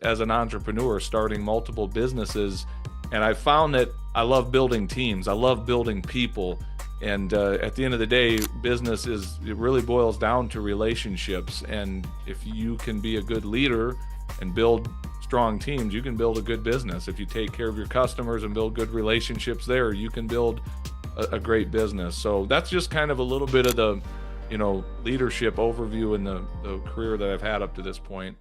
as an entrepreneur, starting multiple businesses. And I found that I love building teams. I love building people. And at the end of the day, it really boils down to relationships. And if you can be a good leader and build strong teams, you can build a good business. If you take care of your customers and build good relationships there, you can build a great business. So that's just kind of a little bit of the, leadership overview in the career that I've had up to this point.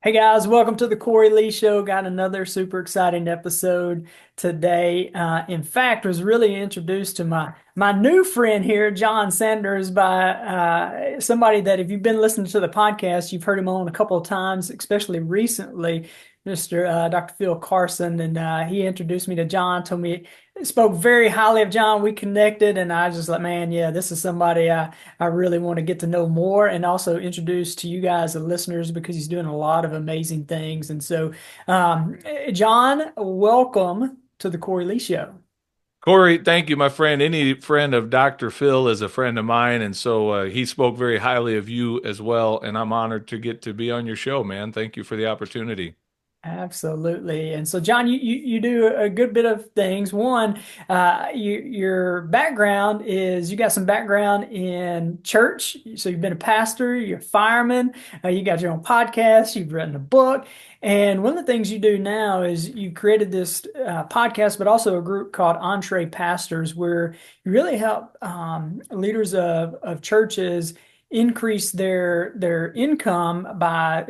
Hey guys, welcome to the Cory Lee Show. Got another super exciting episode today. In fact, was really introduced to my new friend here, Jon Sanders, by somebody that if you've been listening to the podcast, you've heard him on a couple of times, especially recently, Mr. Dr. Phil Carson, and he introduced me to Jon. Told me spoke very highly of Jon. We connected, and I just like, man, yeah, this is somebody I really want to get to know more and also introduce to you guys, the listeners, because he's doing a lot of amazing things. And so, Jon, welcome to the Cory Lee Show. Cory, thank you, my friend. Any friend of Dr. Phil is a friend of mine. And so he spoke very highly of you as well. And I'm honored to get to be on your show, man. Thank you for the opportunity. Absolutely. And so, Jon, you do a good bit of things. One, your background is you got some background in church. So you've been a pastor, you're a fireman, you got your own podcast, you've written a book. And one of the things you do now is you created this podcast, but also a group called Entree Pastors, where you really help leaders of churches increase their income by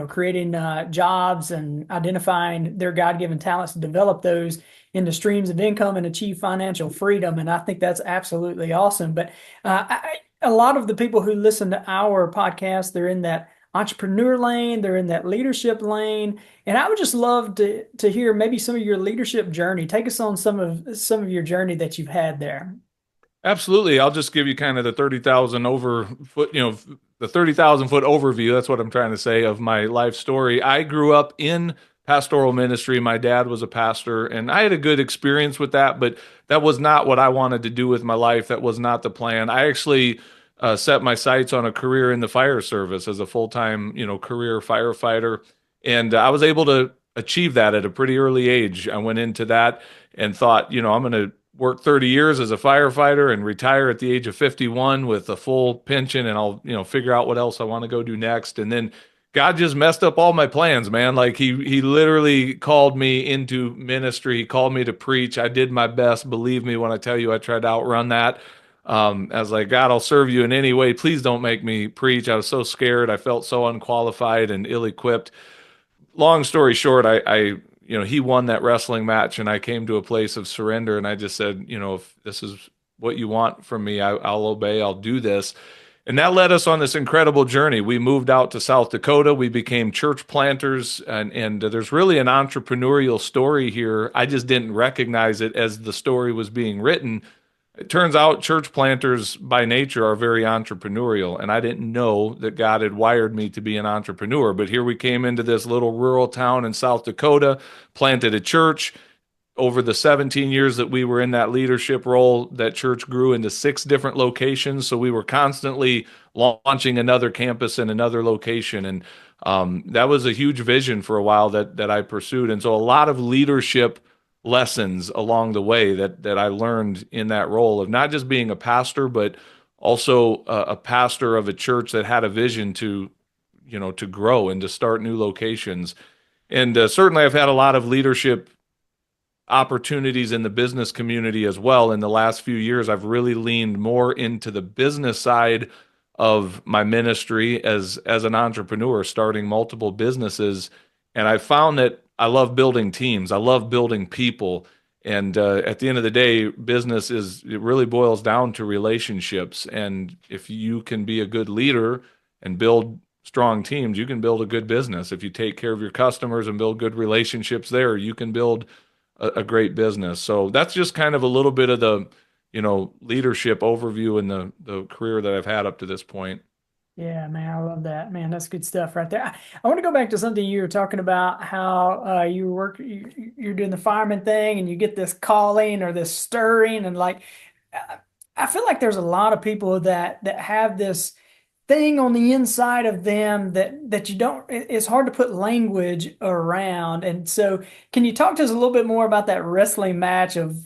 creating jobs and identifying their God-given talents to develop those into streams of income and achieve financial freedom. And I think that's absolutely awesome. But a lot of the people who listen to our podcast, they're in that entrepreneur lane, they're in that leadership lane, and I would just love to hear maybe some of your leadership journey. Take us on some of your journey that you've had there. Absolutely. I'll just give you kind of the 30,000 foot overview. That's what I'm trying to say of my life story. I grew up in pastoral ministry. My dad was a pastor, and I had a good experience with that, but that was not what I wanted to do with my life. That was not the plan. I actually set my sights on a career in the fire service as a full-time, career firefighter. And I was able to achieve that at a pretty early age. I went into that and thought, I'm going to work 30 years as a firefighter and retire at the age of 51 with a full pension, and I'll, figure out what else I want to go do next. And then God just messed up all my plans, man. Like he literally called me into ministry. He called me to preach. I did my best. Believe me when I tell you I tried to outrun that. I was like, God, I'll serve you in any way. Please don't make me preach. I was so scared. I felt so unqualified and ill-equipped. Long story short, he won that wrestling match, and I came to a place of surrender, and I just said, if this is what you want from me, I'll obey. I'll do this. And that led us on this incredible journey. We moved out to South Dakota. We became church planters, and there's really an entrepreneurial story here. I just didn't recognize it as the story was being written. It turns out church planters by nature are very entrepreneurial, and I didn't know that God had wired me to be an entrepreneur. But here we came into this little rural town in South Dakota, planted a church. Over the 17 years that we were in that leadership role, that church grew into 6 different locations. So we were constantly launching another campus in another location. And that was a huge vision for a while that I pursued. And so a lot of leadership lessons along the way that I learned in that role of not just being a pastor, but also a pastor of a church that had a vision to grow and to start new locations. And certainly I've had a lot of leadership opportunities in the business community as well. In the last few years, I've really leaned more into the business side of my ministry as an entrepreneur, starting multiple businesses. And I found that I love building teams. I love building people. And at the end of the day, it really boils down to relationships. And if you can be a good leader and build strong teams, you can build a good business. If you take care of your customers and build good relationships there, you can build a great business. So that's just kind of a little bit of the, leadership overview in the career that I've had up to this point. Yeah, man, I love that. Man, that's good stuff right there. I want to go back to something you were talking about how you're doing the fireman thing and you get this calling or this stirring and like I I feel like there's a lot of people that have this thing on the inside of them that you don't, it's hard to put language around. And so can you talk to us a little bit more about that wrestling match of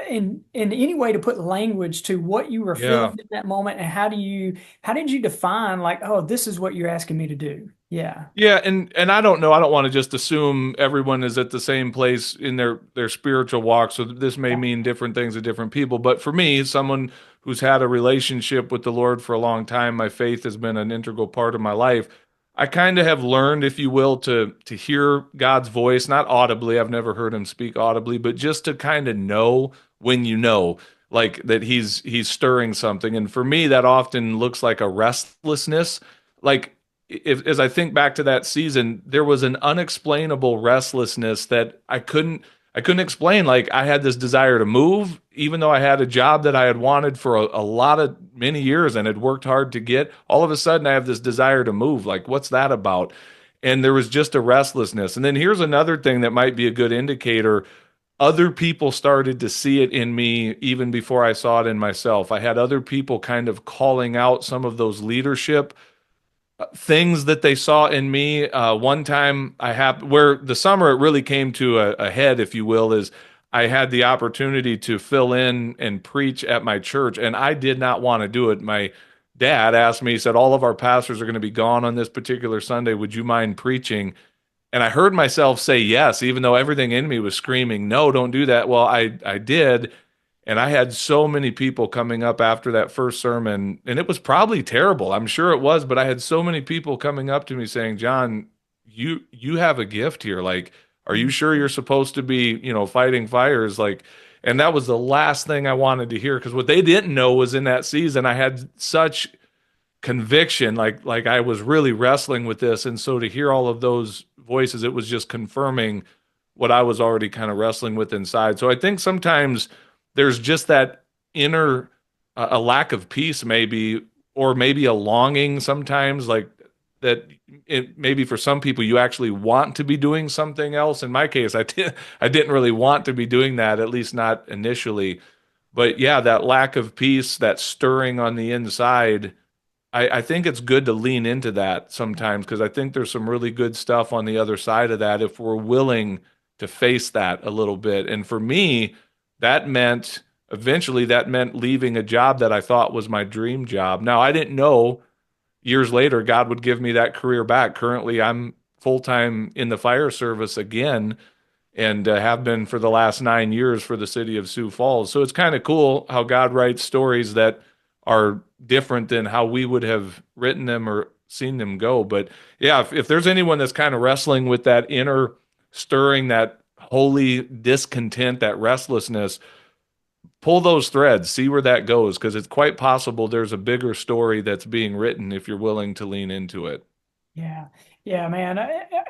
in any way to put language to what you were Yeah. feeling in that moment, and how did you define like, oh, this is what you're asking me to do? Yeah. Yeah, and I don't know. I don't want to just assume everyone is at the same place in their spiritual walk. So this may Yeah. mean different things to different people. But for me, someone who's had a relationship with the Lord for a long time, my faith has been an integral part of my life. I kind of have learned, if you will, to hear God's voice, not audibly. I've never heard him speak audibly, but just to kind of know when you know, like that he's stirring something. And for me, that often looks like a restlessness. Like if as I think back to that season, there was an unexplainable restlessness that I couldn't explain. Like I had this desire to move, even though I had a job that I had wanted for a lot of many years and had worked hard to get. All of a sudden, I have this desire to move. Like, what's that about? And there was just a restlessness. And then here's another thing that might be a good indicator. Other people started to see it in me even before I saw it in myself. I had other people kind of calling out some of those leadership things that they saw in me. One time I have where the summer it really came to a head, if you will, is I had the opportunity to fill in and preach at my church, and I did not want to do it. My dad asked me, he said, all of our pastors are going to be gone on this particular Sunday. Would you mind preaching? And I heard myself say yes, even though everything in me was screaming, no, don't do that. Well, I did. And I had so many people coming up after that first sermon, and it was probably terrible. I'm sure it was, but I had so many people coming up to me saying, "Jon, you have a gift here. Like, are you sure you're supposed to be, fighting fires?" Like, and that was the last thing I wanted to hear because what they didn't know was in that season I had such conviction, like I was really wrestling with this, and so to hear all of those voices, it was just confirming what I was already kind of wrestling with inside. So I think sometimes there's just that inner a lack of peace, maybe, or maybe a longing sometimes, like that. It maybe for some people you actually want to be doing something else. In my case, I didn't really want to be doing that, at least not initially. But yeah, that lack of peace, that stirring on the inside, I think it's good to lean into that sometimes because I think there's some really good stuff on the other side of that if we're willing to face that a little bit. And for me, that meant eventually that meant leaving a job that I thought was my dream job. Now, I didn't know years later God would give me that career back. Currently, I'm full time in the fire service again and have been for the last 9 years for the city of Sioux Falls. So it's kind of cool how God writes stories that are different than how we would have written them or seen them go. But yeah, if there's anyone that's kind of wrestling with that inner stirring, that holy discontent, that restlessness, pull those threads, see where that goes, because it's quite possible there's a bigger story that's being written if you're willing to lean into it. Yeah, yeah, man,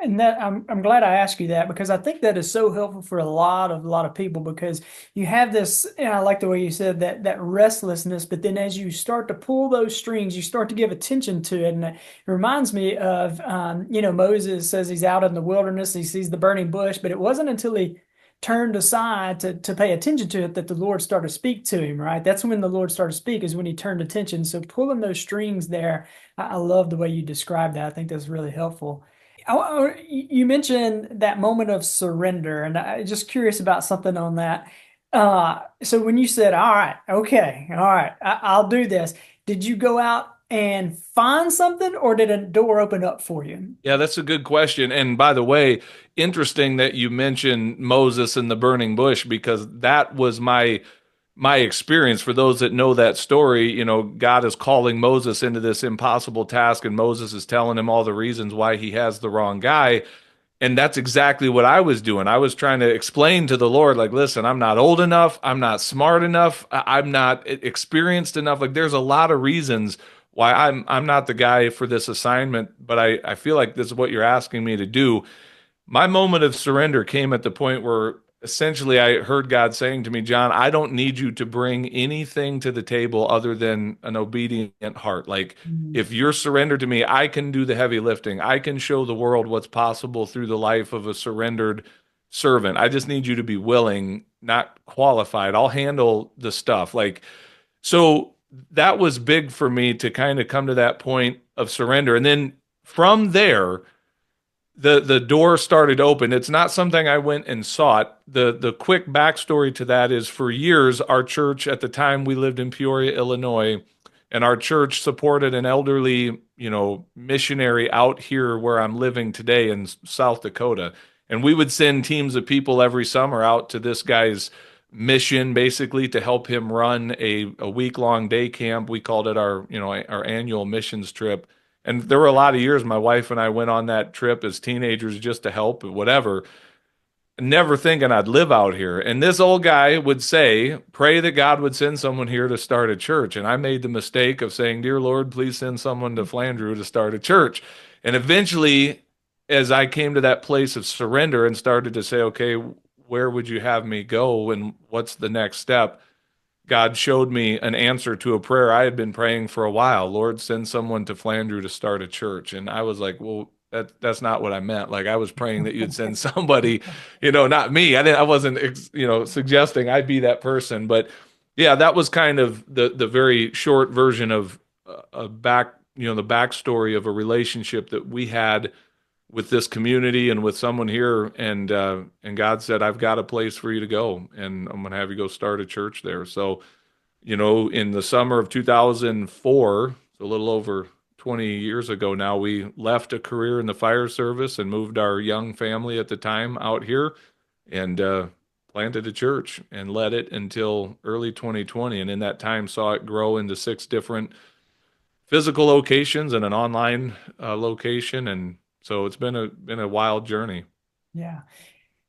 and that I'm glad I asked you that because I think that is so helpful for a lot of people because you have this, and I like the way you said that restlessness, but then as you start to pull those strings, you start to give attention to it, and it reminds me of Moses says he's out in the wilderness, he sees the burning bush, but it wasn't until he turned aside to pay attention to it that the Lord started to speak to him, right? That's when the Lord started to speak, is when he turned attention. So pulling those strings there, I love the way you described that. I think that's really helpful. You mentioned that moment of surrender, and I'm just curious about something on that. So when you said, "All right, okay, all right, I'll do this," did you go out and find something, or did a door open up for you? Yeah, that's a good question. And by the way, interesting that you mentioned Moses and the burning bush because that was my experience. For those that know that story, God is calling Moses into this impossible task, and Moses is telling him all the reasons why he has the wrong guy. And that's exactly what I was doing. I was trying to explain to the Lord, like, listen, I'm not old enough. I'm not smart enough. I'm not experienced enough. Like, there's a lot of reasons why I'm not the guy for this assignment, but I feel like this is what you're asking me to do. My moment of surrender came at the point where essentially I heard God saying to me, Jon, I don't need you to bring anything to the table other than an obedient heart. Like, Mm. if you're surrendered to me, I can do the heavy lifting. I can show the world what's possible through the life of a surrendered servant. I just need you to be willing, not qualified. I'll handle the stuff. Like, so that was big for me to kind of come to that point of surrender. And then from there, the door started open. It's not something I went and sought. The quick backstory to that is for years, our church at the time we lived in Peoria, Illinois, and our church supported an elderly, missionary out here where I'm living today in South Dakota. And we would send teams of people every summer out to this guy's mission basically to help him run a week-long day camp. We called it our annual missions trip. And there were a lot of years my wife and I went on that trip as teenagers just to help, whatever, never thinking I'd live out here. And this old guy would say, pray that God would send someone here to start a church. And I made the mistake of saying, Dear Lord, please send someone to Flandreau to start a church. And eventually, as I came to that place of surrender and started to say, okay, where would you have me go? And what's the next step? God showed me an answer to a prayer I had been praying for a while. Lord, send someone to Flandreau to start a church. And I was like, well, that's not what I meant. Like I was praying that you'd send somebody, not me. I wasn't, suggesting I'd be that person. But yeah, that was kind of the very short version of the backstory of a relationship that we had with this community and with someone here. And God said, I've got a place for you to go, and I'm going to have you go start a church there. So, in the summer of 2004, a little over 20 years ago now, we left a career in the fire service and moved our young family at the time out here and planted a church and led it until early 2020. And in that time, saw it grow into 6 different physical locations and an online location. And so it's been a wild journey. Yeah.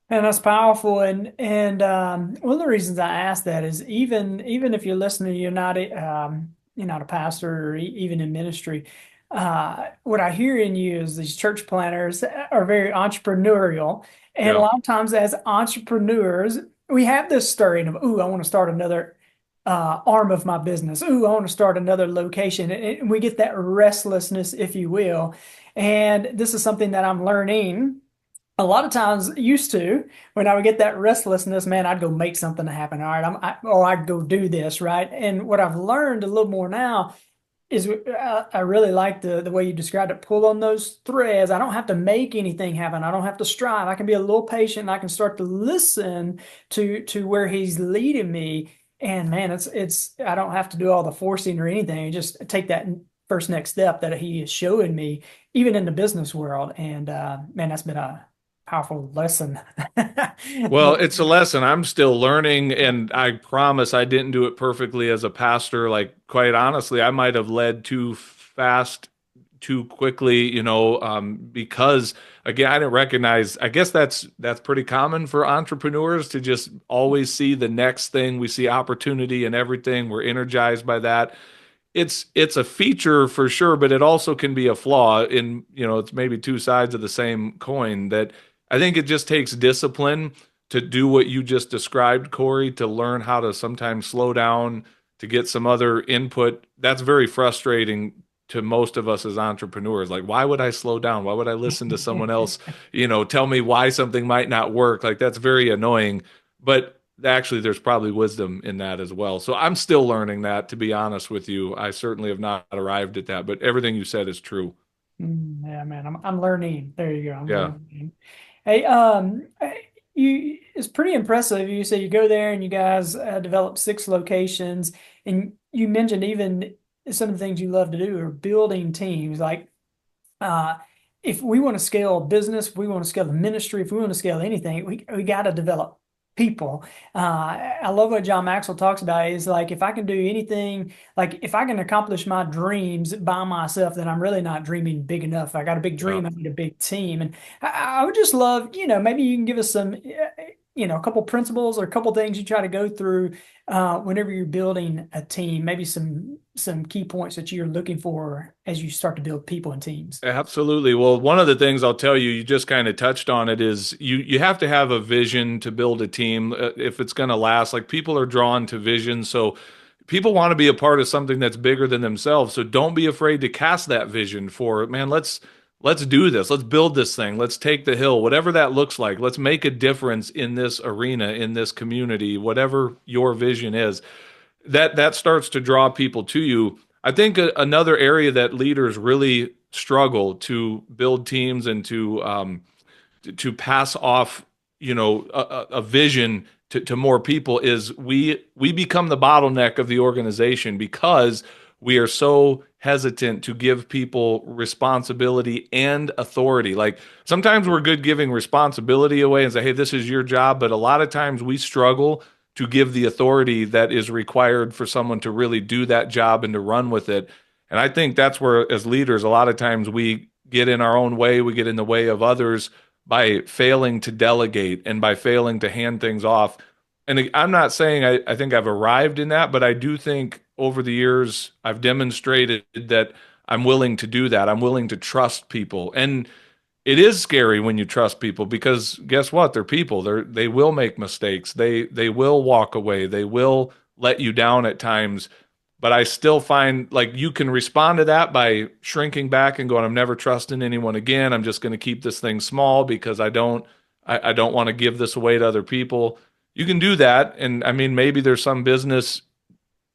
And that's powerful. And one of the reasons I ask that is even if you're listening, you're not a pastor or even in ministry. What I hear in you is these church planners are very entrepreneurial, and a Yeah. lot of times as entrepreneurs, we have this stirring of, "Ooh, I want to start another arm of my business. Ooh, I want to start another location," and we get that restlessness, if you will. And this is something that I'm learning a lot of times used to when I would get that restlessness, man, I'd go make something happen. All right, or I'd go do this, right? And what I've learned a little more now is I really like the way you described it. Pull on those threads. I don't have to make anything happen. I don't have to strive. I can be a little patient. And I can start to listen to where he's leading me. And man, it's I don't have to do all the forcing or anything. Just take that first next step that he is showing me, even in the business world. And man, that's been a powerful lesson. Well, it's a lesson I'm still learning, and I promise I didn't do it perfectly as a pastor. Like, quite honestly, I might have led too fast, too quickly, because again, I didn't recognize. I guess that's pretty common for entrepreneurs to just always see the next thing. We see opportunity in everything. We're energized by that. It's a feature for sure, but it also can be a flaw in, it's maybe two sides of the same coin that I think it just takes discipline to do what you just described, Cory, to learn how to sometimes slow down, to get some other input. That's very frustrating to most of us as entrepreneurs. Like, why would I slow down? Why would I listen to someone else, tell me why something might not work? Like, that's very annoying. But actually, there's probably wisdom in that as well. So I'm still learning that, to be honest with you. I certainly have not arrived at that, but everything you said is true. Yeah, man, I'm learning. There you go. I'm Yeah. learning. Hey, it's pretty impressive. You say you go there and you guys develop 6 locations, and you mentioned even some of the things you love to do are building teams. Like, uh, if we want to scale a business, if we want to scale the ministry, if we want to scale anything, we got to develop people. I love what John Maxwell talks about is like, if I can do anything, like if I can accomplish my dreams by myself, then I'm really not dreaming big enough. If I got a big Yeah. dream, I need a big team. And I would just love, maybe you can give us some, a couple principles or a couple things you try to go through whenever you're building a team, maybe some key points that you're looking for as you start to build people and teams. Absolutely. Well, one of the things I'll tell you, you just kind of touched on it, is you have to have a vision to build a team if it's going to last. Like, people are drawn to vision, so people want to be a part of something that's bigger than themselves. So don't be afraid to cast that vision for, man, let's do this. Let's build this thing. Let's take the hill, whatever that looks like. Let's make a difference in this arena, in this community, whatever your vision is. that starts to draw people to you. I think another area that leaders really struggle to build teams and to pass off, a vision to more people is we become the bottleneck of the organization because we are so hesitant to give people responsibility and authority. Like sometimes we're good giving responsibility away and say, hey, this is your job, but a lot of times we struggle to give the authority that is required for someone to really do that job and to run with it. And I think that's where, as leaders, a lot of times we get in our own way, we get in the way of others by failing to delegate and by failing to hand things off. And I'm not saying I think I've arrived in that, but I do think over the years I've demonstrated that I'm willing to do that. I'm willing to trust people. And it is scary when you trust people because guess what? They're people. They will make mistakes. They will walk away. They will let you down at times. But I still find like you can respond to that by shrinking back and going, I'm never trusting anyone again. I'm just going to keep this thing small because I don't want to give this away to other people. You can do that. And I mean, maybe there's some business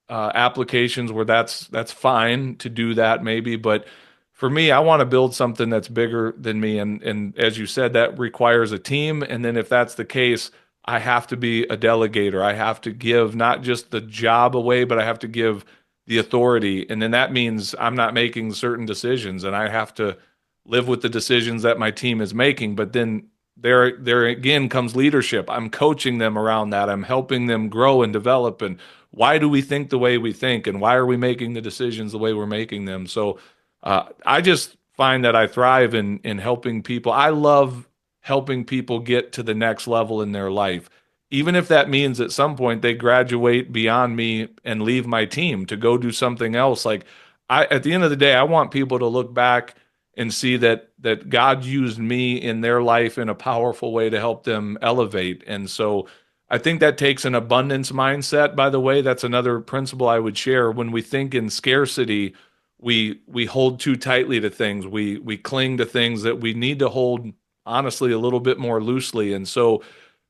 applications where that's fine to do that maybe, but for me, I want to build something that's bigger than me, and as you said, that requires a team. And then if that's the case, I have to be a delegator. I have to give not just the job away, but I have to give the authority, and then that means I'm not making certain decisions, and I have to live with the decisions that my team is making. But then there again comes leadership. I'm coaching them around that. I'm helping them grow and develop. And why do we think the way we think? And why are we making the decisions the way we're making them? So I just find that I thrive in helping people. I love helping people get to the next level in their life, even if that means at some point they graduate beyond me and leave my team to go do something else. Like at the end of the day, I want people to look back and see that God used me in their life in a powerful way to help them elevate. And so I think that takes an abundance mindset, by the way. That's another principle I would share. When we think in scarcity, we hold too tightly to things. We cling to things that we need to hold honestly a little bit more loosely. And so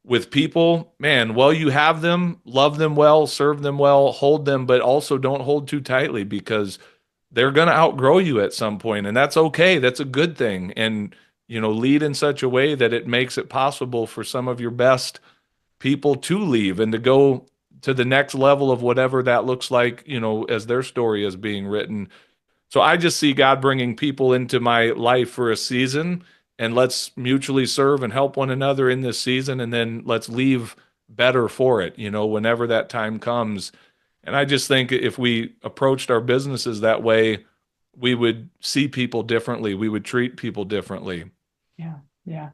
with people, man, well, you have them, love them well, serve them well, hold them, but also don't hold too tightly because they're going to outgrow you at some point, and that's okay. That's a good thing. And, lead in such a way that it makes it possible for some of your best people to leave and to go to the next level of whatever that looks like, as their story is being written. So I just see God bringing people into my life for a season, and let's mutually serve and help one another in this season, and then let's leave better for it, whenever that time comes. And I just think if we approached our businesses that way, we would see people differently. We would treat people differently. Yeah, yeah.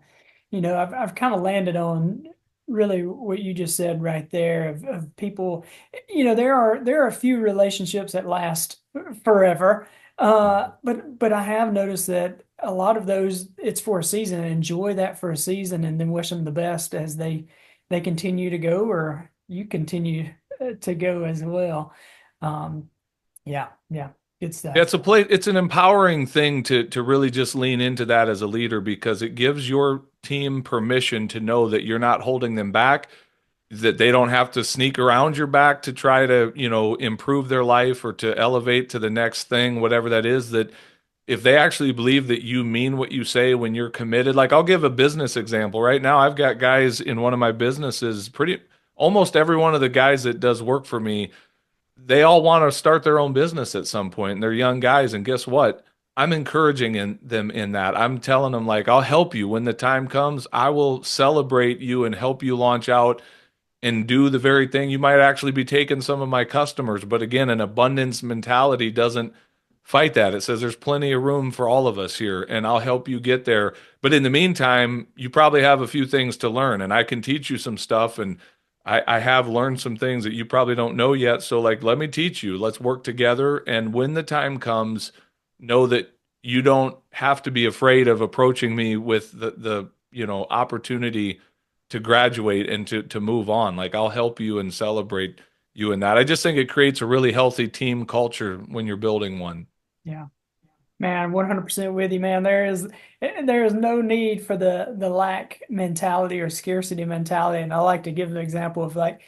I've kind of landed on really what you just said right there of people. There are a few relationships that last forever, but I have noticed that a lot of those it's for a season. And enjoy that for a season, and then wish them the best as they continue to go, or you continue to go as well. Um, yeah, yeah, good stuff. It's an empowering thing to really just lean into that as a leader because it gives your team permission to know that you're not holding them back, that they don't have to sneak around your back to try to, improve their life or to elevate to the next thing, whatever that is, that if they actually believe that you mean what you say when you're committed. Like I'll give a business example. Right now, I've got guys in one of my businesses, pretty almost every one of the guys that does work for me, they all want to start their own business at some point, and they're young guys. And guess what? I'm encouraging them in that. I'm telling them like, I'll help you when the time comes. I will celebrate you and help you launch out and do the very thing. You might actually be taking some of my customers, but again, an abundance mentality doesn't fight that. It says there's plenty of room for all of us here, and I'll help you get there. But in the meantime, you probably have a few things to learn, and I can teach you some stuff. And I have learned some things that you probably don't know yet. So, like, let me teach you. Let's work together. And when the time comes, know that you don't have to be afraid of approaching me with the opportunity to graduate and to move on. Like, I'll help you and celebrate you in that. I just think it creates a really healthy team culture when you're building one. Yeah. Man, 100% with you, man. There is no need for the lack mentality or scarcity mentality. And I like to give an example of like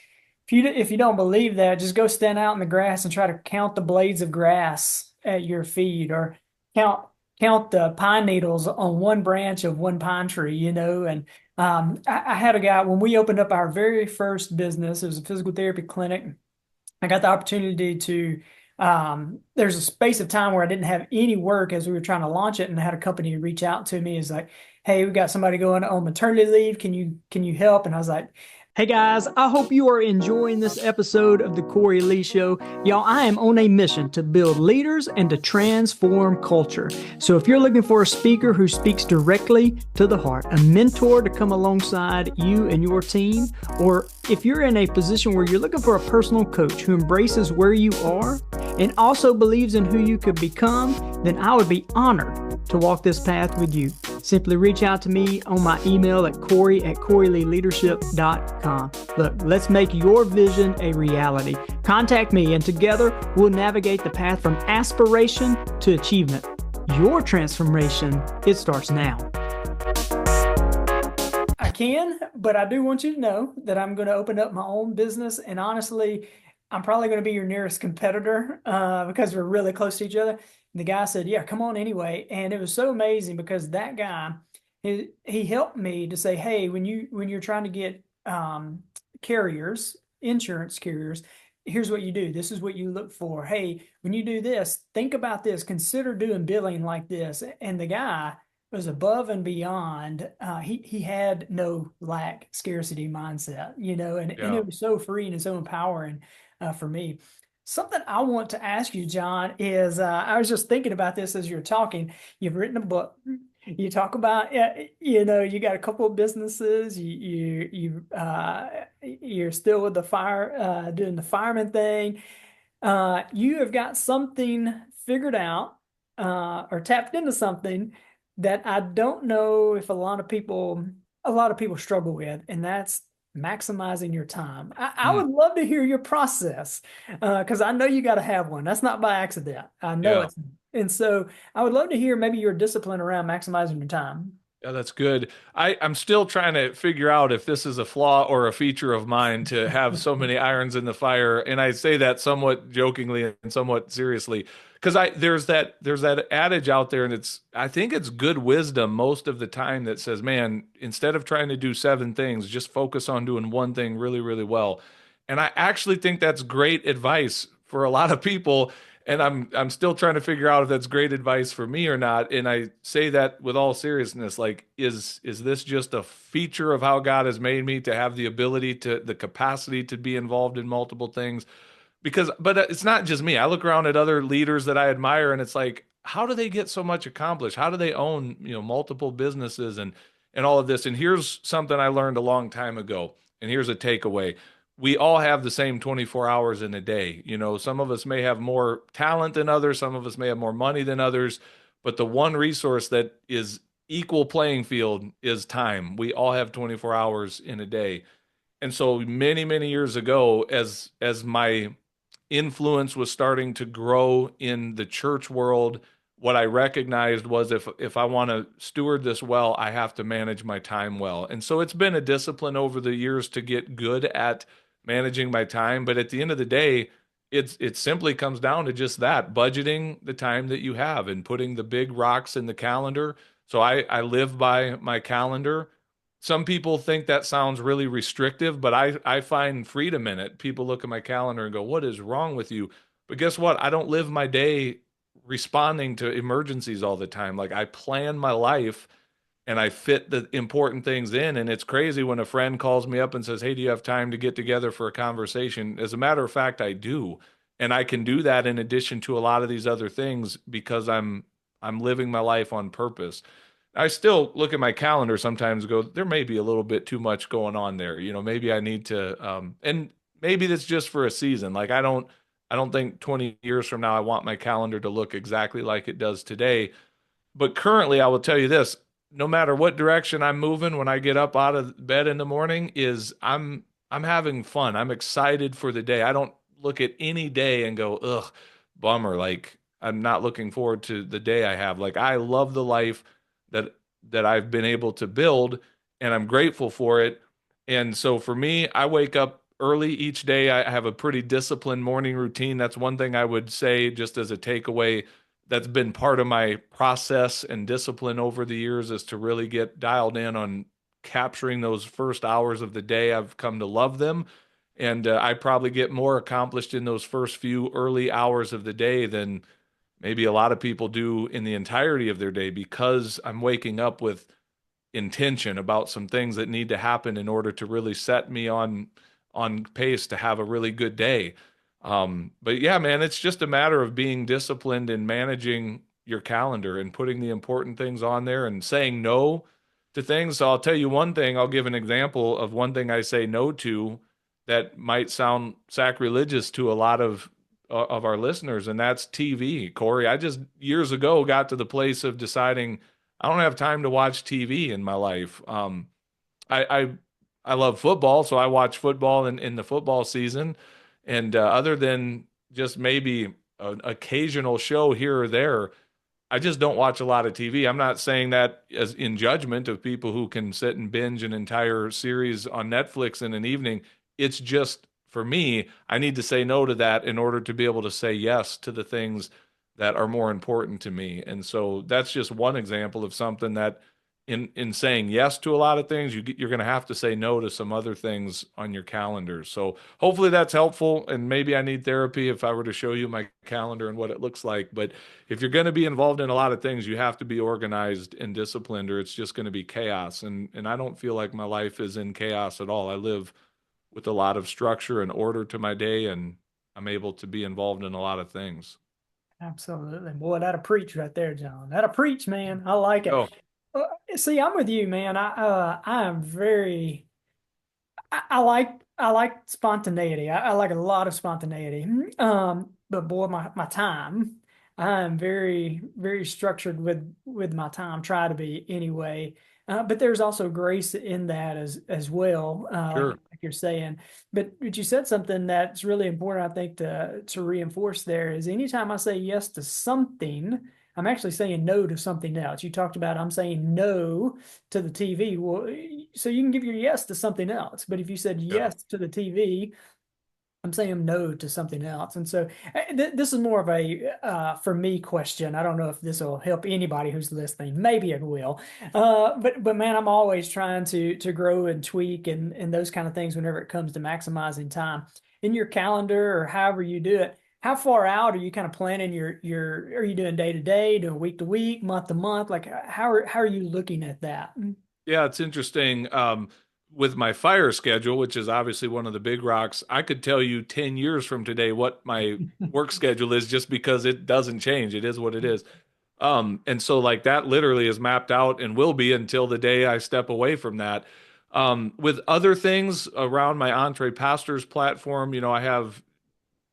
if you don't believe that, just go stand out in the grass and try to count the blades of grass at your feet, or count count the pine needles on one branch of one pine tree, you know. And I had a guy when we opened up our very first business. It was a physical therapy clinic. I got the opportunity to, there's a space of time where I didn't have any work as we were trying to launch it, and I had a company reach out to me. It's like, hey, we got somebody going on maternity leave. Can you help? And I was like, hey guys, I hope you are enjoying this episode of the Cory Lee Show. Y'all, I am on a mission to build leaders and to transform culture. So if you're looking for a speaker who speaks directly to the heart, a mentor to come alongside you and your team, or if you're in a position where you're looking for a personal coach who embraces where you are and also believes in who you could become, then I would be honored to walk this path with you. Simply reach out to me on my email at Cory@CoryLeeLeadership.com. Look, let's make your vision a reality. Contact me, and together we'll navigate the path from aspiration to achievement. Your transformation, it starts now. I can, but I do want you to know that I'm going to open up my own business. And honestly, I'm probably going to be your nearest competitor because we're really close to each other. And the guy said, yeah, come on anyway. And it was so amazing because that guy, he helped me to say, hey, when you're trying to get carriers, insurance carriers, here's what you do. This is what you look for. Hey, when you do this, think about this. Consider doing billing like this. And the guy was above and beyond. He had no lack scarcity mindset, you know, and Yeah. it was so freeing and so empowering for me. Something I want to ask you, John, is I was just thinking about this as you're talking. You've written a book. You talk about, you know, you got a couple of businesses. You're still with the fire, doing the fireman thing. You have got something figured out, or tapped into something that I don't know if a lot of people struggle with, and that's maximizing your time. I Mm, would love to hear your process, because I know you got to have one. That's not by accident. I know yeah. it's, and so I would love to hear maybe your discipline around maximizing your time. Yeah, that's good. I'm still trying to figure out if this is a flaw or a feature of mine to have so many irons in the fire. And I say that somewhat jokingly and somewhat seriously, because I there's that adage out there, and I think it's good wisdom most of the time that says, man, instead of trying to do seven things, just focus on doing one thing really, really well. And I actually think that's great advice for a lot of people, and I'm still trying to figure out if that's great advice for me or not. And I say that with all seriousness, like is this just a feature of how God has made me to have the ability to the capacity to be involved in multiple things? Because but it's not just me. I look around at other leaders that I admire, and it's like, how do they get so much accomplished? How do they own, multiple businesses and all of this? And here's something I learned a long time ago, and here's a takeaway. We all have the same 24 hours in a day. Some of us may have more talent than others, some of us may have more money than others, but the one resource that is equal playing field is time. We all have 24 hours in a day. And so many, many years ago, as my influence was starting to grow in the church world, what I recognized was if I want to steward this well, I have to manage my time well. And so it's been a discipline over the years to get good at managing my time. But at the end of the day, it simply comes down to just that, budgeting the time that you have and putting the big rocks in the calendar. So I live by my calendar. Some people think that sounds really restrictive, but I find freedom in it. People look at my calendar and go, "What is wrong with you?" But guess what? I don't live my day responding to emergencies all the time. Like I plan my life and I fit the important things in. And it's crazy when a friend calls me up and says, "Hey, do you have time to get together for a conversation?" As a matter of fact, I do. And I can do that in addition to a lot of these other things because I'm living my life on purpose. I still look at my calendar sometimes and go, there may be a little bit too much going on there. Maybe I need to, and maybe that's just for a season. Like I don't think 20 years from now, I want my calendar to look exactly like it does today. But currently, I will tell you this, no matter what direction I'm moving when I get up out of bed in the morning is I'm having fun. I'm excited for the day. I don't look at any day and go, ugh, bummer. Like I'm not looking forward to the day I have. Like I love the life that that I've been able to build and I'm grateful for it. And so for me, I wake up early each day. I have a pretty disciplined morning routine. That's one thing I would say, just as a takeaway, that's been part of my process and discipline over the years, is to really get dialed in on capturing those first hours of the day. I've come to love them. And I probably get more accomplished in those first few early hours of the day than maybe a lot of people do in the entirety of their day, because I'm waking up with intention about some things that need to happen in order to really set me on pace to have a really good day. But yeah, man, it's just a matter of being disciplined and managing your calendar and putting the important things on there and saying no to things. So I'll tell you one thing, I'll give an example of one thing I say no to that might sound sacrilegious to a lot of our listeners, and that's TV. Cory, I just years ago got to the place of deciding I don't have time to watch TV in my life. I, I I love football, so I watch football in the football season, and other than just maybe an occasional show here or there, I just don't watch a lot of TV. I'm not saying that as in judgment of people who can sit and binge an entire series on Netflix in an evening. It's just for me, I need to say no to that in order to be able to say yes to the things that are more important to me. And so that's just one example of something that in saying yes to a lot of things, you're going to have to say no to some other things on your calendar. So hopefully that's helpful. And maybe I need therapy if I were to show you my calendar and what it looks like. But if you're going to be involved in a lot of things, you have to be organized and disciplined, or it's just going to be chaos. And I don't feel like my life is in chaos at all. I live with a lot of structure and order to my day, and I'm able to be involved in a lot of things. Absolutely. Boy, that'll preach right there, John. That'll preach, man. I like it. Oh, Uh, See, I'm with you, man. I am very I like spontaneity. I like a lot of spontaneity. But boy, my time, I'm very structured with my time. Try to be anyway. But there's also grace in that as well, sure. like you're saying. But you said something that's really important, I think, to reinforce there is anytime I say yes to something, I'm actually saying no to something else. You talked about I'm saying no to the TV. Well, so you can give your yes to something else. But if you said Yeah. yes to the TV, I'm saying no to something else. And so this is more of a for me question. I don't know if this will help anybody who's listening. Maybe it will. But man, I'm always trying to grow and tweak and those kind of things whenever it comes to maximizing time in your calendar or however you do it. How far out are you kind of planning your are you doing day to day, doing week to week, month to month? Like how are you looking at that? Yeah, it's interesting. With my fire schedule, which is obviously one of the big rocks, I could tell you 10 years from today what my work schedule is, just because it doesn't change. It is what it is. And so like that literally is mapped out and will be until the day I step away from that. With other things around my Entre Pastors platform, I have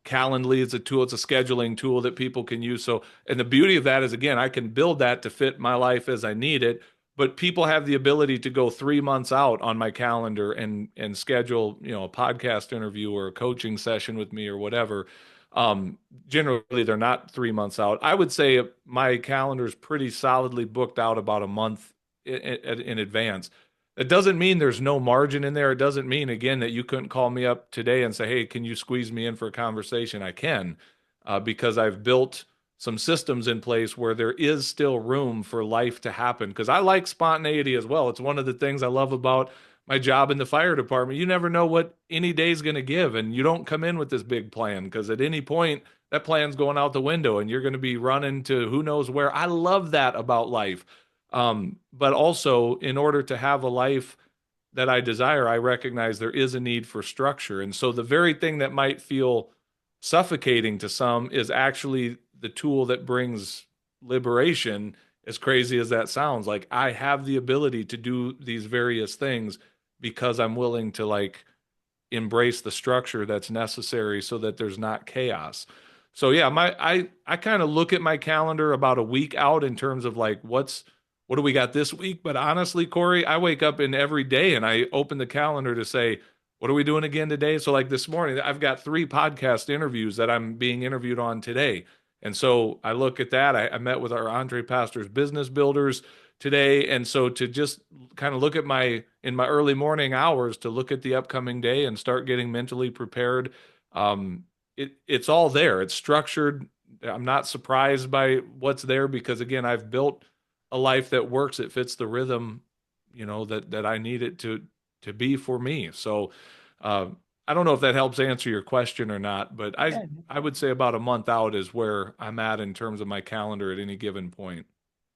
Calendly. It's a tool, it's a scheduling tool that people can use. So, and the beauty of that is, again, I can build that to fit my life as I need it. But people have the ability to go 3 months out on my calendar and schedule, a podcast interview or a coaching session with me or whatever. Generally, they're not 3 months out. I would say my calendar is pretty solidly booked out about a month in advance. It doesn't mean there's no margin in there. It doesn't mean, again, that you couldn't call me up today and say, hey, can you squeeze me in for a conversation? I can, because I've built some systems in place where there is still room for life to happen. Because I like spontaneity as well. It's one of the things I love about my job in the fire department. You never know what any day's going to give, and you don't come in with this big plan, because at any point, that plan's going out the window and you're going to be running to who knows where. I love that about life. But also, in order to have a life that I desire, I recognize there is a need for structure. And so, the very thing that might feel suffocating to some is actually the tool that brings liberation, as crazy as that sounds. Like, I have the ability to do these various things because I'm willing to, like, embrace the structure that's necessary so that there's not chaos. So yeah, I kind of look at my calendar about a week out in terms of like what do we got this week? But honestly, Cory, I wake up in every day and I open the calendar to say, what are we doing again today? So like this morning, I've got 3 podcast interviews that I'm being interviewed on today. And so I look at that. I met with our Andre Pastors business builders today. And so to just kind of look at in my early morning hours to look at the upcoming day and start getting mentally prepared. It's all there. It's structured. I'm not surprised by what's there because again, I've built a life that works. It fits the rhythm, that I need it to be for me. So, uh, I don't know if that helps answer your question or not, but Yeah. I would say about a month out is where I'm at in terms of my calendar at any given point.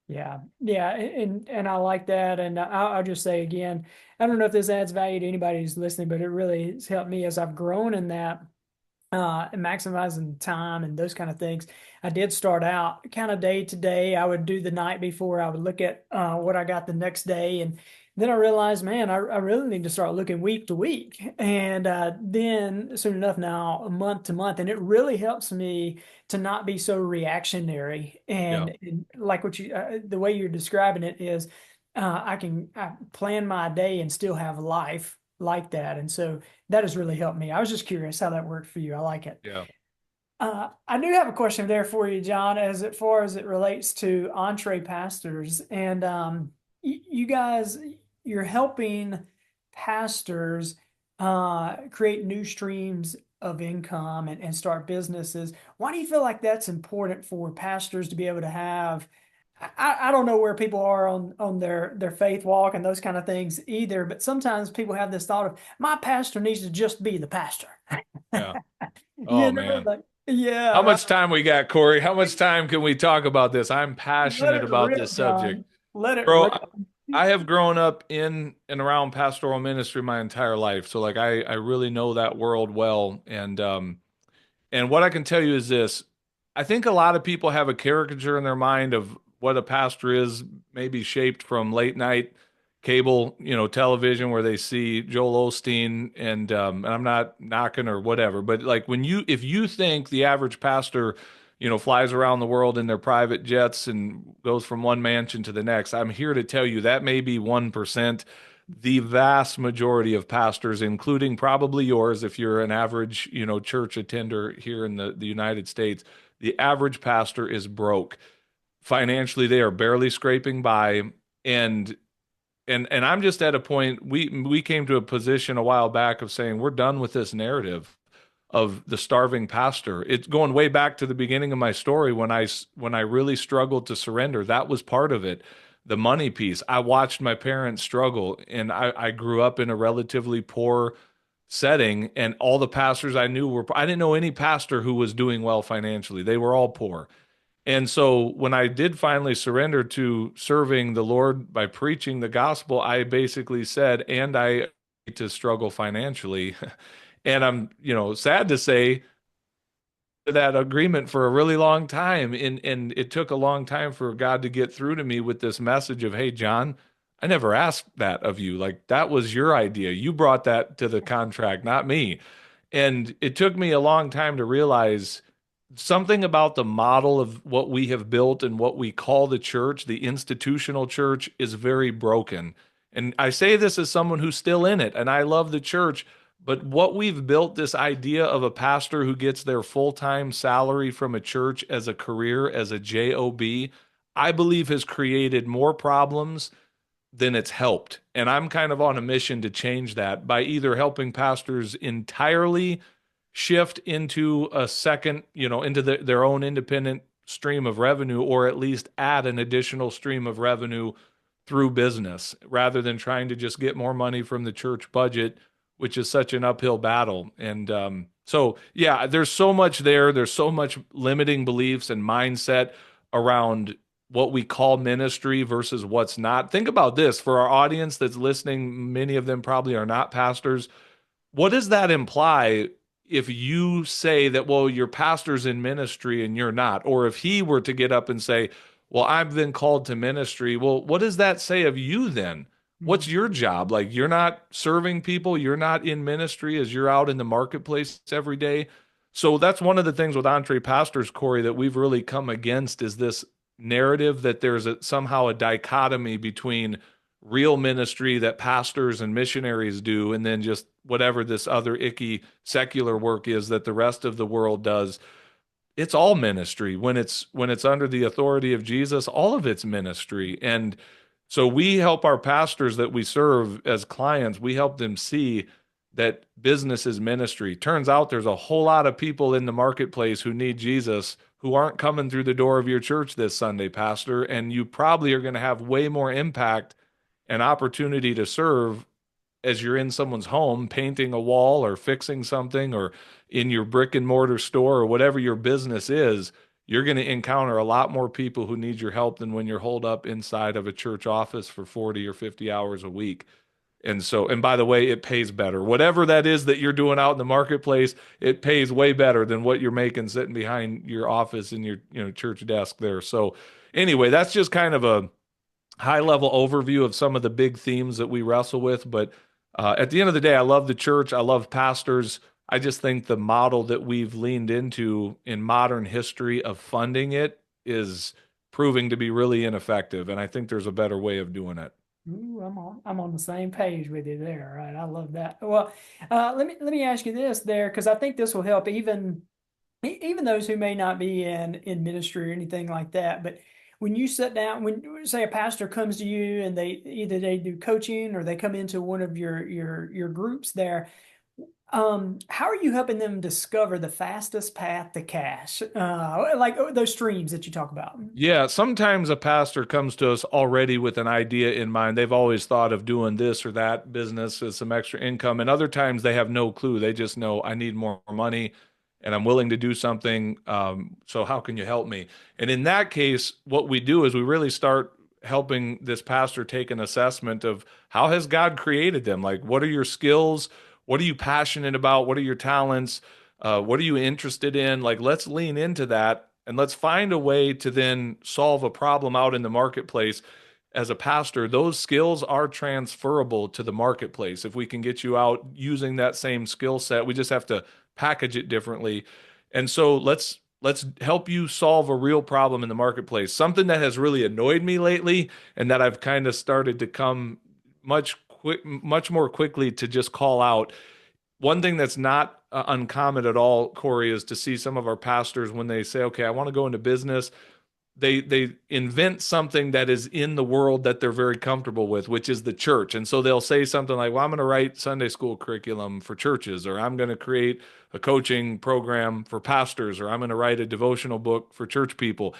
Yeah, yeah, and I like that. And I'll just say again, I don't know if this adds value to anybody who's listening, but it really has helped me as I've grown in that, and maximizing time and those kind of things. I did start out kind of day to day. I would do the night before. I would look at what I got the next day, and then I realized, man, I really need to start looking week to week, and then soon enough now month to month, and it really helps me to not be so reactionary. Yeah. And like what the way you're describing it is, I plan my day and still have life like that, and so that has really helped me. I was just curious how that worked for you. I like it. Yeah. I do have a question there for you, John, as far as it relates to entree pastors. And you guys, you're helping pastors create new streams of income and start businesses. Why do you feel like that's important for pastors to be able to have? I don't know where people are on their faith walk and those kind of things either, but sometimes people have this thought of my pastor needs to just be the pastor. Yeah. Oh You know, man. like, yeah, How right. much time we got, Corey? How much time can we talk about this? I'm Let passionate it about this rip, subject. John. Let it Bro, rip. I have grown up in and around pastoral ministry my entire life. So like I really know that world well. And what I can tell you is this. I think a lot of people have a caricature in their mind of what a pastor is, maybe shaped from late night cable, television where they see Joel Osteen and I'm not knocking or whatever, but like if you think the average pastor, flies around the world in their private jets and goes from one mansion to the next, I'm here to tell you that may be 1%. The vast majority of pastors, including probably yours, if you're an average, church attender here in the United States, the average pastor is broke. Financially, they are barely scraping by. And and I'm just at a point we came to a position a while back of saying we're done with this narrative of the starving pastor. It's going way back to the beginning of my story when I really struggled to surrender. That was part of it. The money piece. I watched my parents struggle, and I grew up in a relatively poor setting, and all the pastors I knew I didn't know any pastor who was doing well financially. They were all poor. And so when I did finally surrender to serving the Lord by preaching the gospel, I basically said, and I to struggle financially. And I'm, sad to say that agreement for a really long time. And it took a long time for God to get through to me with this message of, hey, John, I never asked that of you. Like that was your idea. You brought that to the contract, not me. And it took me a long time to realize something about the model of what we have built and what we call the church, the institutional church, is very broken. And I say this as someone who's still in it, and I love the church, but what we've built, this idea of a pastor who gets their full-time salary from a church as a career, as a job, I believe has created more problems than it's helped. And I'm kind of on a mission to change that by either helping pastors entirely shift into a second, into their own independent stream of revenue, or at least add an additional stream of revenue through business rather than trying to just get more money from the church budget, which is such an uphill battle. And so, yeah, there's so much there. There's so much limiting beliefs and mindset around what we call ministry versus what's not. Think about this for our audience that's listening. Many of them probably are not pastors. What does that imply if you say that, well, your pastor's in ministry and you're not? Or if he were to get up and say, well, I've been called to ministry. Well, what does that say of you then? What's your job? Like you're not serving people, you're not in ministry as you're out in the marketplace every day. So that's one of the things with Entree Pastors, Cory, that we've really come against is this narrative that there's somehow a dichotomy between real ministry that pastors and missionaries do, and then just whatever this other icky secular work is that the rest of the world does. It's all ministry when it's under the authority of Jesus. All of it's ministry, and So we help our pastors that we serve as clients, we help them see that business is ministry. Turns out there's a whole lot of people in the marketplace who need Jesus who aren't coming through the door of your church this Sunday, Pastor, and you probably are going to have way more impact and opportunity to serve as you're in someone's home painting a wall or fixing something or in your brick and mortar store or whatever your business is, you're going to encounter a lot more people who need your help than when you're holed up inside of a church office for 40 or 50 hours a week. And so, and by the way, it pays better. Whatever that is that you're doing out in the marketplace, it pays way better than what you're making sitting behind your office in your, church desk there. So anyway, that's just kind of a high level overview of some of the big themes that we wrestle with. But at the end of the day, I love the church. I love pastors. I just think the model that we've leaned into in modern history of funding it is proving to be really ineffective. And I think there's a better way of doing it. Ooh, I'm on the same page with you there. Right, I love that. Well, let me ask you this there, because I think this will help even those who may not be in ministry or anything like that. But when you sit down, when say a pastor comes to you and they do coaching or they come into one of your groups there, how are you helping them discover the fastest path to cash? Like those streams that you talk about. Yeah, sometimes a pastor comes to us already with an idea in mind. They've always thought of doing this or that business as some extra income. And other times they have no clue. They just know I need more money and I'm willing to do something. So how can you help me? And in that case, what we do is we really start helping this pastor take an assessment of how has God created them? Like, what are your skills? What are you passionate about? What are your talents? What are you interested in? Like, let's lean into that and let's find a way to then solve a problem out in the marketplace. As a pastor, those skills are transferable to the marketplace. If we can get you out using that same skill set, we just have to package it differently. And so let's help you solve a real problem in the marketplace. Something that has really annoyed me lately and that I've kind of started to come much more quickly to just call out. One thing that's not uncommon at all, Cory, is to see some of our pastors when they say, "Okay, I want to go into business." They invent something that is in the world that they're very comfortable with, which is the church. And so they'll say something like, "Well, I'm going to write Sunday school curriculum for churches, or I'm going to create a coaching program for pastors, or I'm going to write a devotional book for church people."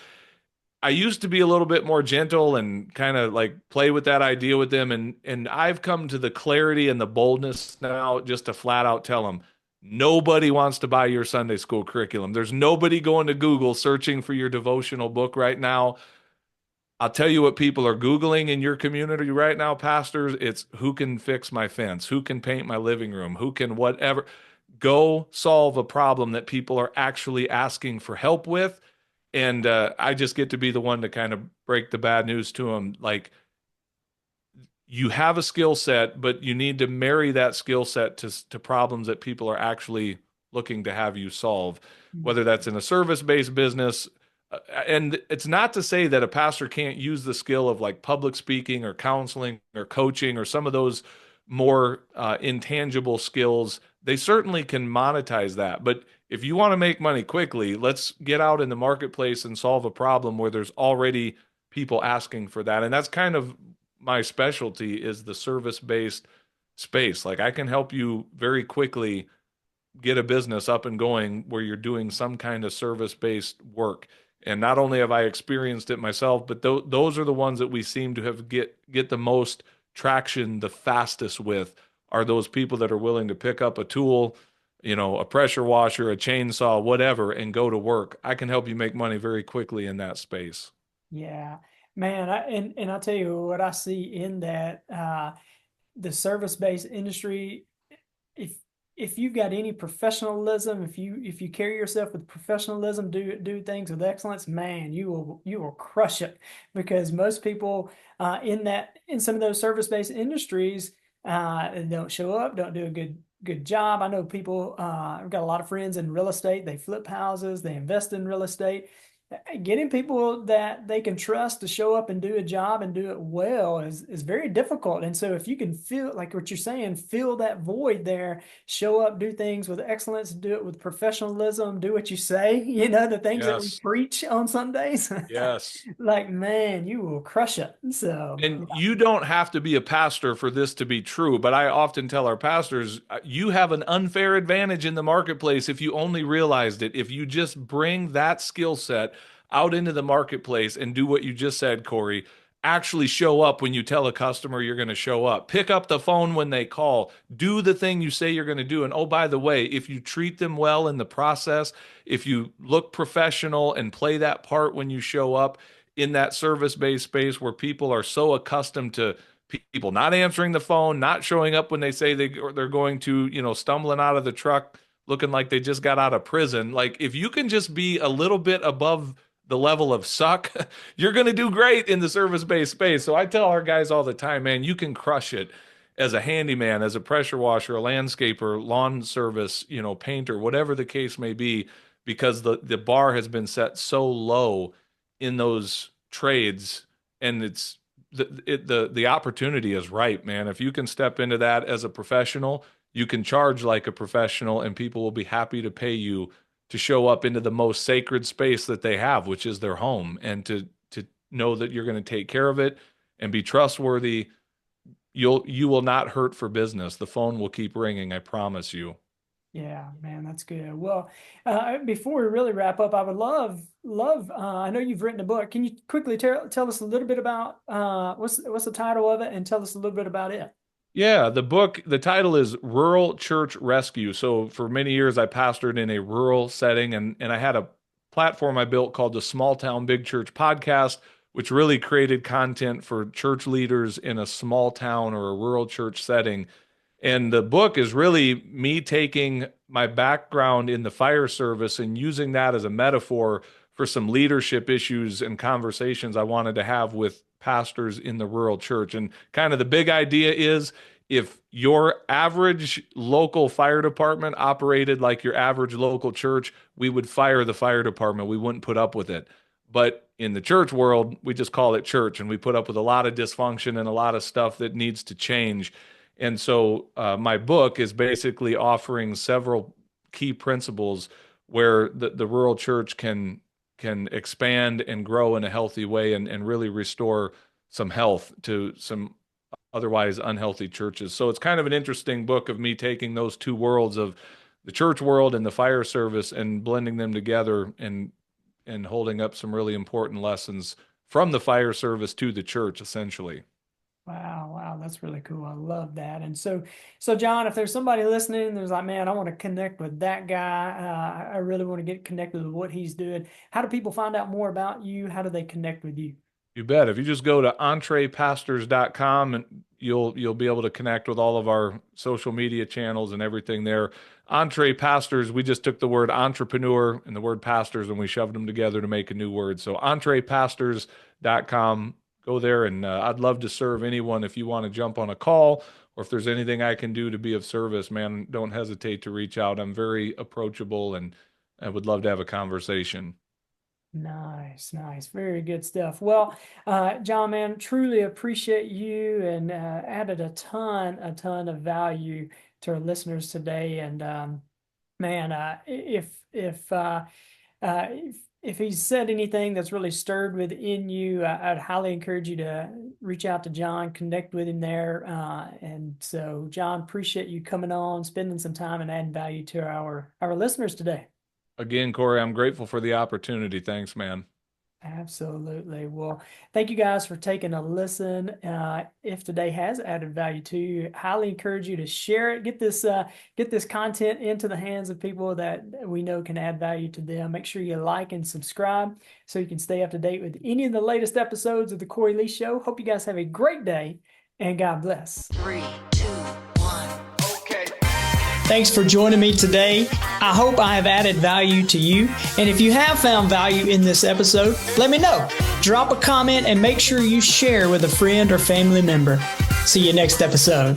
I used to be a little bit more gentle and kind of like play with that idea with them, and I've come to the clarity and the boldness now just to flat out tell them nobody wants to buy your Sunday school curriculum. There's nobody going to Google searching for your devotional book right now. I'll tell you what people are Googling in your community right now, pastors. It's who can fix my fence, who can paint my living room, who can whatever. Go solve a problem that people are actually asking for help with. And I just get to be the one to kind of break the bad news to them. Like, you have a skill set, but you need to marry that skill set to problems that people are actually looking to have you solve, whether that's in a service-based business. And it's not to say that a pastor can't use the skill of like public speaking or counseling or coaching or some of those more intangible skills. They certainly can monetize that. But if you want to make money quickly, let's get out in the marketplace and solve a problem where there's already people asking for that. And that's kind of my specialty is the service-based space. Like I can help you very quickly get a business up and going where you're doing some kind of service-based work. And not only have I experienced it myself, but those are the ones that we seem to have get the most traction the fastest with are those people that are willing to pick up a tool, a pressure washer, a chainsaw, whatever, and go to work. I can help you make money very quickly in that space. Yeah, man, and I'll tell you what I see in that the service-based industry, if if you've got any professionalism, if you carry yourself with professionalism, do things with excellence, man, you will crush it because most people in some of those service-based industries don't show up, don't do a good job. I know people. I've got a lot of friends in real estate. They flip houses, they invest in real estate, getting people that they can trust to show up and do a job and do it well is very difficult. And so if you can feel like what you're saying, fill that void there, show up, do things with excellence, do it with professionalism, do what you say, the things that we Yes. preach on Sundays, Yes. like, man, you will crush it. So, And you don't have to be a pastor for this to be true, but I often tell our pastors, you have an unfair advantage in the marketplace if you only realized it. If you just bring that skill set out into the marketplace and do what you just said, Cory, actually show up when you tell a customer you're going to show up. Pick up the phone when they call. Do the thing you say you're going to do. And oh, by the way, if you treat them well in the process, if you look professional and play that part when you show up, in that service-based space where people are so accustomed to people not answering the phone, not showing up when they say they're going to, stumbling out of the truck looking like they just got out of prison. Like if you can just be a little bit above the level of suck, you're going to do great in the service-based space. So I tell our guys all the time, man, you can crush it as a handyman, as a pressure washer, a landscaper, lawn service, painter, whatever the case may be, because the bar has been set so low in those trades, and it's the opportunity is ripe, man. If you can step into that as a professional, you can charge like a professional, and people will be happy to pay you to show up into the most sacred space that they have, which is their home, and to know that you're going to take care of it and be trustworthy. You will not hurt for business. The phone will keep ringing, I promise you. yeah, man, that's good. Well, before we really wrap up, I would love. I know you've written a book. Can you quickly tell us a little bit about what's the title of it, and tell us a little bit about it? Yeah, the title is Rural Church Rescue. So for many years, I pastored in a rural setting, and I had a platform I built called the Small Town Big Church Podcast, which really created content for church leaders in a small town or a rural church setting. And the book is really me taking my background in the fire service and using that as a metaphor for some leadership issues and conversations I wanted to have with pastors in the rural church. And kind of the big idea is if your average local fire department operated like your average local church, we would fire the fire department. We wouldn't put up with it. But in the church world, we just call it church, and we put up with a lot of dysfunction and a lot of stuff that needs to change. And so my book is basically offering several key principles where the rural church can expand and grow in a healthy way and really restore some health to some otherwise unhealthy churches. So it's kind of an interesting book of me taking those two worlds of the church world and the fire service and blending them together and holding up some really important lessons from the fire service to the church, essentially. Wow, that's really cool. I love that. And so Jon, if there's somebody listening, there's like, man, I want to connect with that guy. I really want to get connected with what he's doing. How do people find out more about you? How do they connect with you? You bet. If you just go to entrepastors.com, and you'll be able to connect with all of our social media channels and everything there. Entre Pastors, we just took the word entrepreneur and the word pastors and we shoved them together to make a new word. So entrepastors.com, go there, and I'd love to serve anyone. If you want to jump on a call, or if there's anything I can do to be of service, man, don't hesitate to reach out. I'm very approachable, and I would love to have a conversation. Nice. Very good stuff. Well, Jon, man, truly appreciate you, and added a ton of value to our listeners today. And man, if he's said anything that's really stirred within you, I'd highly encourage you to reach out to Jon, connect with him there. And so, Jon, appreciate you coming on, spending some time, and adding value to our listeners today. Again, Cory, I'm grateful for the opportunity. Thanks, man. Absolutely. Well, thank you guys for taking a listen. If today has added value to you, highly encourage you to share it. Get this content into the hands of people that we know can add value to them. Make sure you like and subscribe so you can stay up to date with any of the latest episodes of the Cory Lee Show. Hope you guys have a great day, and God bless. 3, 2, 1. Okay. Thanks for joining me today. I hope I have added value to you. And if you have found value in this episode, let me know. Drop a comment and make sure you share with a friend or family member. See you next episode.